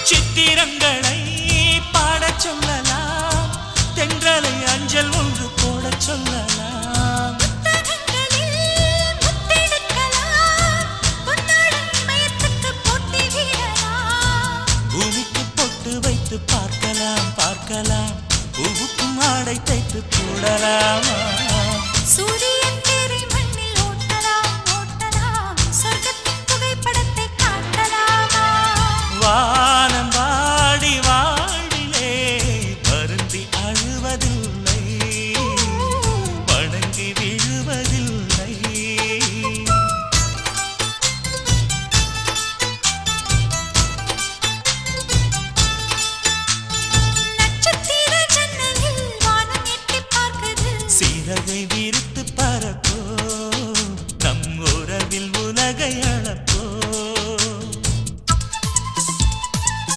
சித்திரங்களை பாடச் சொல்லலாம், தென்றலை அஞ்சல் ஒன்று போடச் சொல்லலாம். பூமிக்கு பொட்டு வைத்து பார்க்கலாம் பார்க்கலாம், பூவுக்கும் ஆடை தைத்து போடலாமா? சூரியன் தேரை மண்ணில் ஓட்டலாம் ஓட்டலாம், சொர்க்கத்தின் புகைப்படத்தை காட்டலாமா? வா